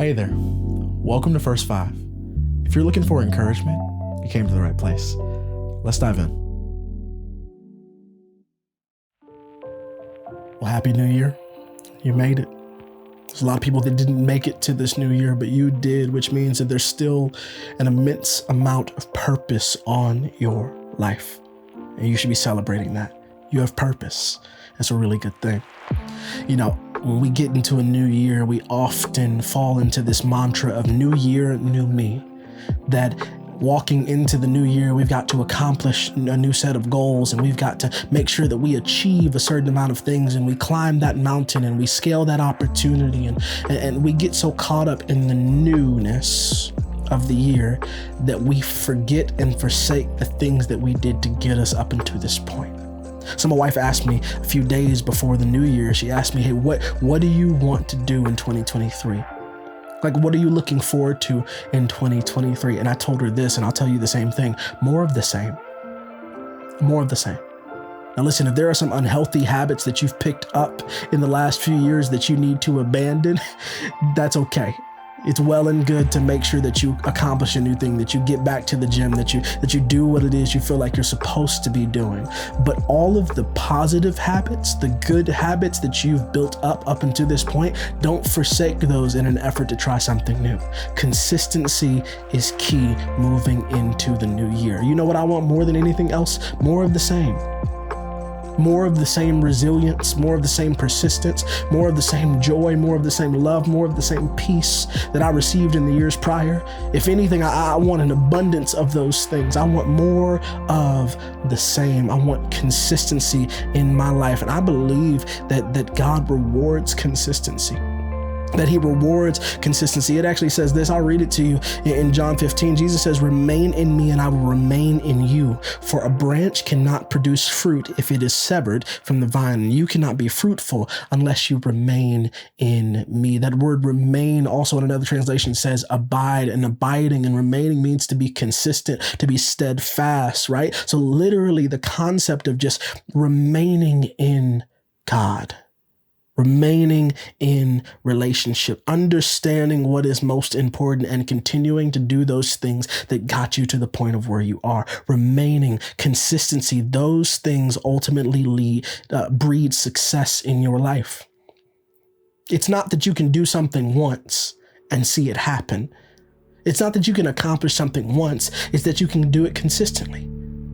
Hey there, welcome to First Five. If you're looking for encouragement, you came to the right place. Let's dive in. Well, Happy New Year. You made it. There's a lot of people that didn't make it to this new year, but you did, which means that there's still an immense amount of purpose on your life. And you should be celebrating that. You have purpose. That's a really good thing. You know, when we get into a new year, we often fall into this mantra of new year, new me, that walking into the new year, we've got to accomplish a new set of goals, and we've got to make sure that we achieve a certain amount of things, and we climb that mountain and we scale that opportunity, and we get so caught up in the newness of the year that we forget and forsake the things that we did to get us up into this point. So my wife asked me a few days before the new year, she asked me, hey, what do you want to do in 2023? Like, what are you looking forward to in 2023? And I told her this, and I'll tell you the same thing. More of the same. More of the same. Now listen, if there are some unhealthy habits that you've picked up in the last few years that you need to abandon, that's okay. It's well and good to make sure that you accomplish a new thing, that you get back to the gym, that you do what it is you feel like you're supposed to be doing. But all of the positive habits, the good habits that you've built up until this point, don't forsake those in an effort to try something new. Consistency is key moving into the new year. You know what I want more than anything else? More of the same. More of the same resilience, more of the same persistence, more of the same joy, more of the same love, more of the same peace that I received in the years prior. If anything, I want an abundance of those things. I want more of the same. I want consistency in my life. And I believe that God rewards consistency. That he rewards consistency. It actually says this, I'll read it to you in John 15. Jesus says, remain in me and I will remain in you. For a branch cannot produce fruit if it is severed from the vine. You cannot be fruitful unless you remain in me. That word remain also in another translation says abide, and abiding and remaining means to be consistent, to be steadfast, right? So literally the concept of just remaining in God. Remaining in relationship, understanding what is most important and continuing to do those things that got you to the point of where you are. Remaining, consistency, those things ultimately breed success in your life. It's not that you can do something once and see it happen. It's not that you can accomplish something once, it's that you can do it consistently.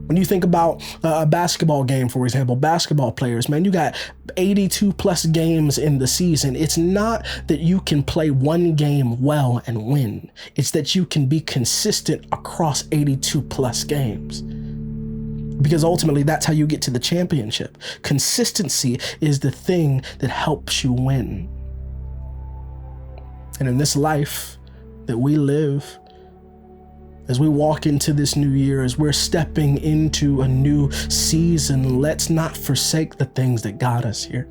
When you think about a basketball game, for example, basketball players, man, you got 82 plus games in the season. It's not that you can play one game well and win. It's that you can be consistent across 82 plus games. Because ultimately, that's how you get to the championship. Consistency is the thing that helps you win. And in this life that we live, as we walk into this new year, as we're stepping into a new season, let's not forsake the things that got us here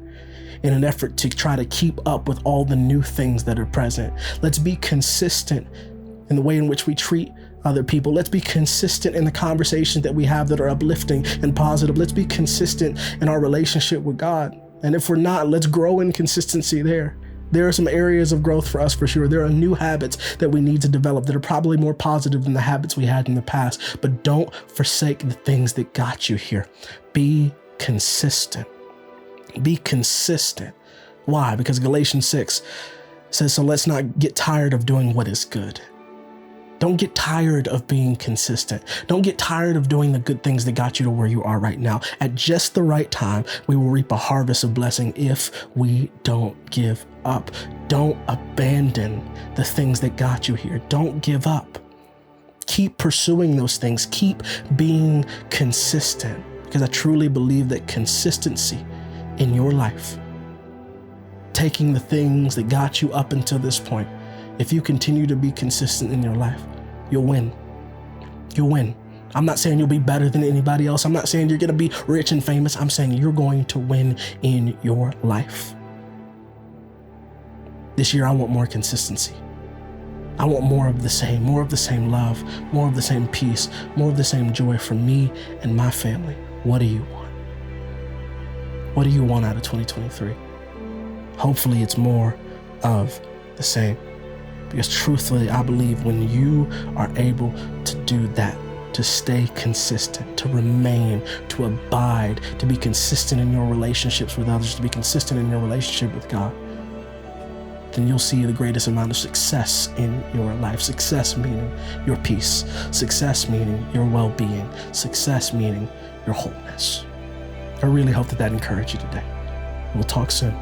in an effort to try to keep up with all the new things that are present. Let's be consistent in the way in which we treat other people. Let's be consistent in the conversations that we have that are uplifting and positive. Let's be consistent in our relationship with God. And if we're not, let's grow in consistency there. There are some areas of growth for us for sure. There are new habits that we need to develop that are probably more positive than the habits we had in the past. But don't forsake the things that got you here. Be consistent. Be consistent. Why? Because Galatians 6 says, so let's not get tired of doing what is good. Don't get tired of being consistent. Don't get tired of doing the good things that got you to where you are right now. At just the right time, we will reap a harvest of blessing if we don't give up. Don't abandon the things that got you here. Don't give up. Keep pursuing those things. Keep being consistent, because I truly believe that consistency in your life, taking the things that got you up until this point, if you continue to be consistent in your life, you'll win. You'll win. I'm not saying you'll be better than anybody else. I'm not saying you're going to be rich and famous. I'm saying you're going to win in your life. This year, I want more consistency. I want more of the same love, more of the same peace, more of the same joy for me and my family. What do you want? What do you want out of 2023? Hopefully it's more of the same. Because truthfully, I believe when you are able to do that, to stay consistent, to remain, to abide, to be consistent in your relationships with others, to be consistent in your relationship with God, then you'll see the greatest amount of success in your life. Success meaning your peace. Success meaning your well-being. Success meaning your wholeness. I really hope that encouraged you today. We'll talk soon.